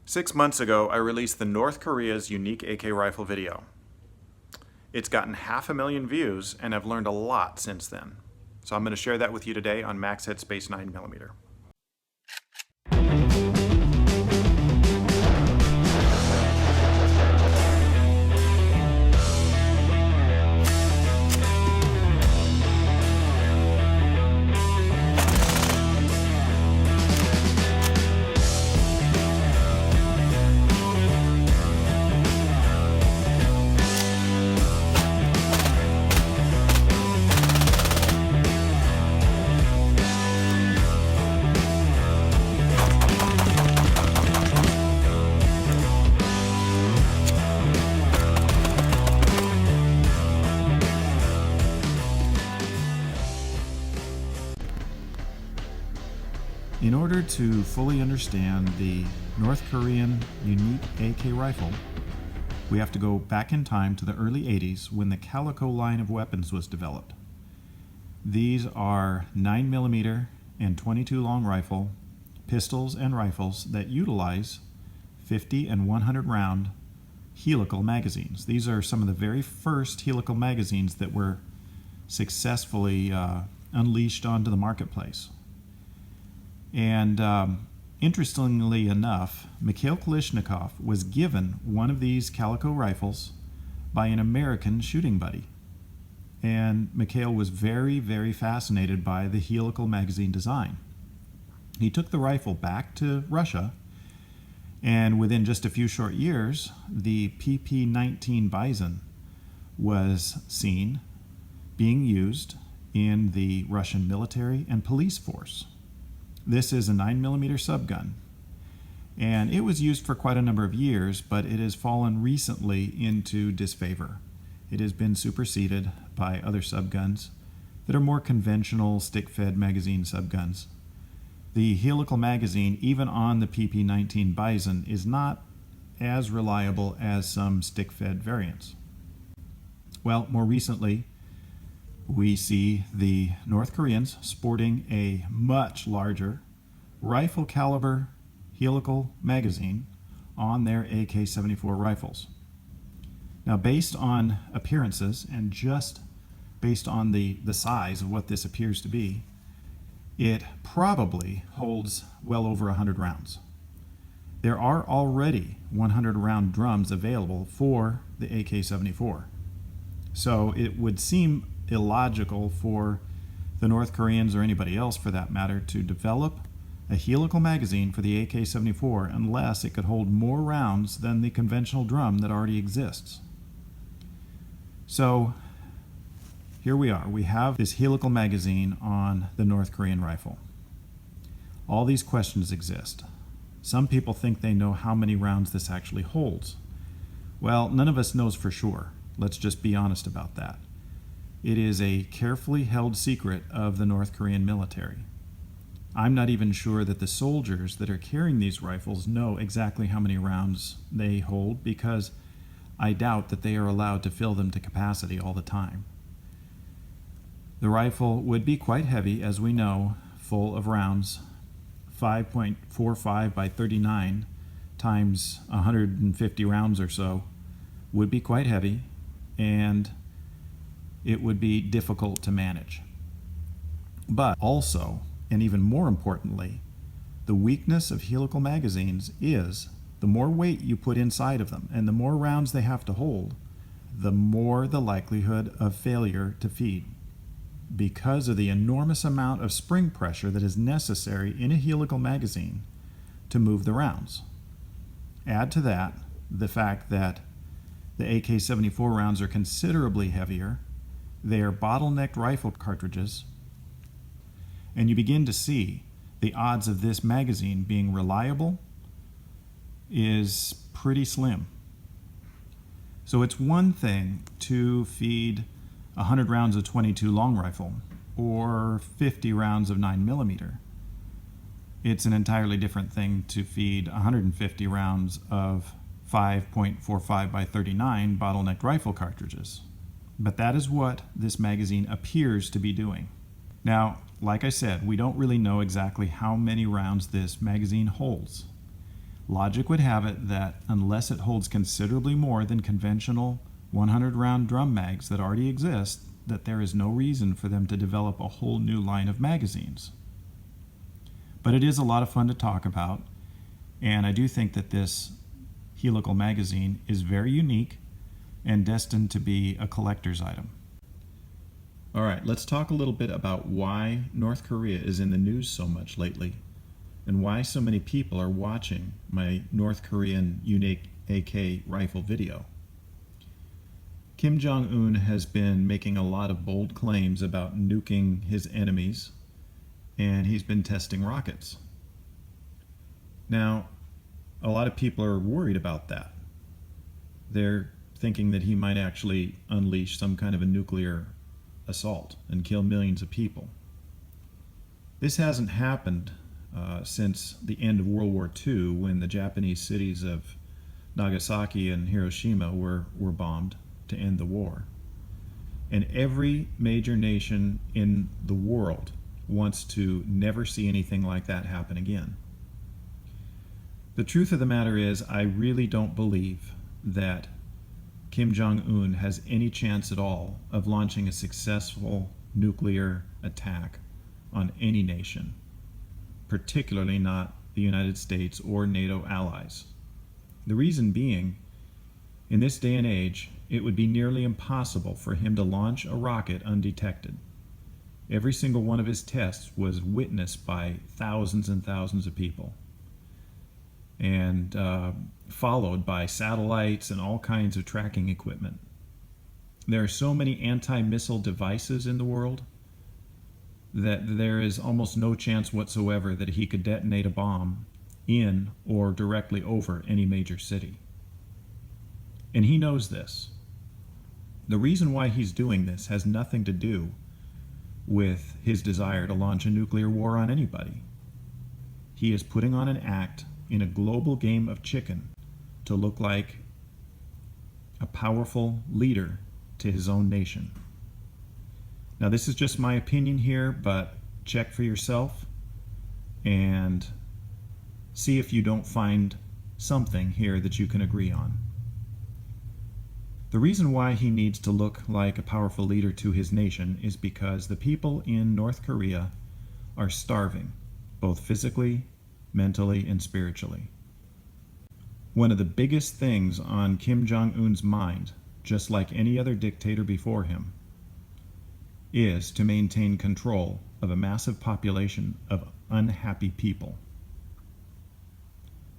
6 months ago, I released the North Korea's unique AK rifle video. It's gotten 500,000 views, and I've learned a lot since then. So I'm going to share that with you today on Max Headspace 9mm. In order to fully understand the North Korean unique AK rifle, we have to go back in time to the early 80s when the Calico line of weapons was developed. These are 9mm and 22 long rifle, pistols and rifles that utilize 50 and 100 round helical magazines. These are some of the very first helical magazines that were successfully unleashed onto the marketplace. And interestingly enough, Mikhail Kalashnikov was given one of these Calico rifles by an American shooting buddy. And Mikhail was very, very fascinated by the helical magazine design. He took the rifle back to Russia, and within just a few short years, the PP-19 Bison was seen being used in the Russian military and police force. This is a 9mm subgun, and it was used for quite a number of years, but it has fallen recently into disfavor. It has been superseded by other subguns that are more conventional stick-fed magazine subguns. The helical magazine, even on the PP-19 Bison, is not as reliable as some stick-fed variants. Well, more recently, we see the North Koreans sporting a much larger rifle caliber helical magazine on their AK-74 rifles. Now, based on appearances and just based on the size of what this appears to be, it probably holds well over 100 rounds. There are already 100 round drums available for the AK-74. So it would seem illogical for the North Koreans, or anybody else for that matter, to develop a helical magazine for the AK-74 unless it could hold more rounds than the conventional drum that already exists. So here we are. We have this helical magazine on the North Korean rifle. All these questions exist. Some people think they know how many rounds this actually holds. Well, none of us knows for sure. Let's just be honest about that. It is a carefully held secret of the North Korean military. I'm not even sure that the soldiers that are carrying these rifles know exactly how many rounds they hold, because I doubt that they are allowed to fill them to capacity all the time. The rifle would be quite heavy, as we know, full of rounds. 5.45 by 39 times 150 rounds or so would be quite heavy, and it would be difficult to manage. But also, and even more importantly, the weakness of helical magazines is the more weight you put inside of them and the more rounds they have to hold, the more the likelihood of failure to feed, because of the enormous amount of spring pressure that is necessary in a helical magazine to move the rounds. Add to that the fact that the AK-74 rounds are considerably heavier. They are bottlenecked rifle cartridges, and you begin to see the odds of this magazine being reliable is pretty slim. So it's one thing to feed 100 rounds of 22 long rifle or 50 rounds of 9mm. It's an entirely different thing to feed 150 rounds of 5.45 by 39 bottlenecked rifle cartridges. But that is what this magazine appears to be doing. Now, like I said, we don't really know exactly how many rounds this magazine holds. Logic would have it that unless it holds considerably more than conventional 100-round drum mags that already exist, that there is no reason for them to develop a whole new line of magazines. But it is a lot of fun to talk about, and I do think that this helical magazine is very unique and destined to be a collector's item. All right, let's talk a little bit about why North Korea is in the news so much lately and why so many people are watching my North Korean unique AK rifle video. Kim Jong-un has been making a lot of bold claims about nuking his enemies, and he's been testing rockets. Now, a lot of people are worried about that. They're thinking that he might actually unleash some kind of a nuclear assault and kill millions of people. This hasn't happened since the end of World War II, when the Japanese cities of Nagasaki and Hiroshima were bombed to end the war. And every major nation in the world wants to never see anything like that happen again. The truth of the matter is, I really don't believe that Kim Jong-un has any chance at all of launching a successful nuclear attack on any nation, particularly not the United States or NATO allies. The reason being, in this day and age, it would be nearly impossible for him to launch a rocket undetected. Every single one of his tests was witnessed by thousands and thousands of people, and followed by satellites and all kinds of tracking equipment. There are so many anti-missile devices in the world that there is almost no chance whatsoever that he could detonate a bomb in or directly over any major city. And he knows this. The reason why he's doing this has nothing to do with his desire to launch a nuclear war on anybody. He is putting on an act in a global game of chicken to look like a powerful leader to his own nation. Now, this is just my opinion here, but check for yourself and see if you don't find something here that you can agree on. The reason why he needs to look like a powerful leader to his nation is because the people in North Korea are starving, both physically, mentally, and spiritually. One of the biggest things on Kim Jong-un's mind, just like any other dictator before him, is to maintain control of a massive population of unhappy people.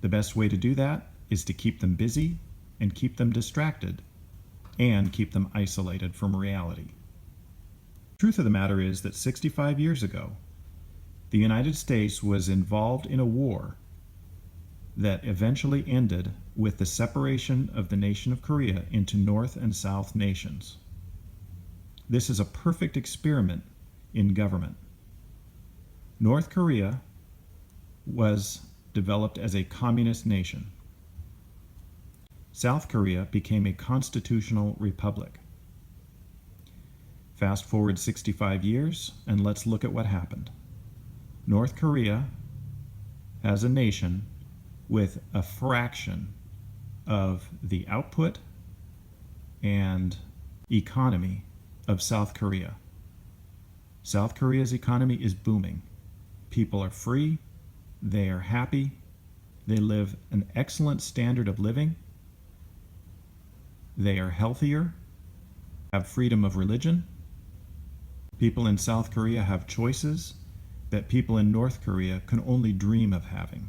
The best way to do that is to keep them busy and keep them distracted and keep them isolated from reality. The truth of the matter is that 65 years ago, the United States was involved in a war that eventually ended with the separation of the nation of Korea into North and South nations. This is a perfect experiment in government. North Korea was developed as a communist nation. South Korea became a constitutional republic. Fast forward 65 years, and let's look at what happened. North Korea, as a nation, with a fraction of the output and economy of South Korea. South Korea's economy is booming. People are free, they are happy, they live an excellent standard of living, they are healthier, have freedom of religion. People in South Korea have choices that people in North Korea can only dream of having.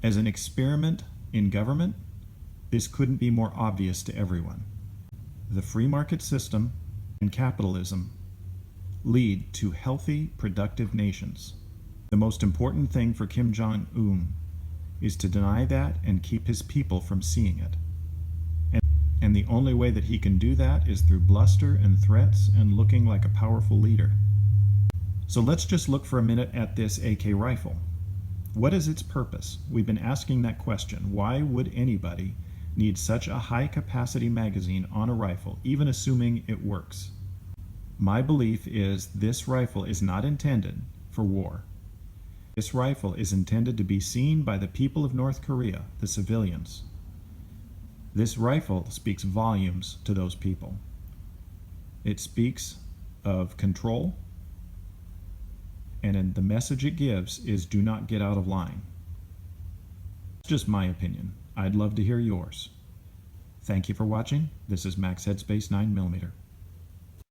As an experiment in government, this couldn't be more obvious to everyone. The free market system and capitalism lead to healthy, productive nations. The most important thing for Kim Jong-un is to deny that and keep his people from seeing it. And the only way that he can do that is through bluster and threats and looking like a powerful leader. So let's just look for a minute at this AK rifle. What is its purpose? We've been asking that question. Why would anybody need such a high-capacity magazine on a rifle, even assuming it works? My belief is this rifle is not intended for war. This rifle is intended to be seen by the people of North Korea, the civilians. This rifle speaks volumes to those people. It speaks of control, and the message it gives is do not get out of line. It's just my opinion. I'd love to hear yours. Thank you for watching. This is Max Headspace 9mm.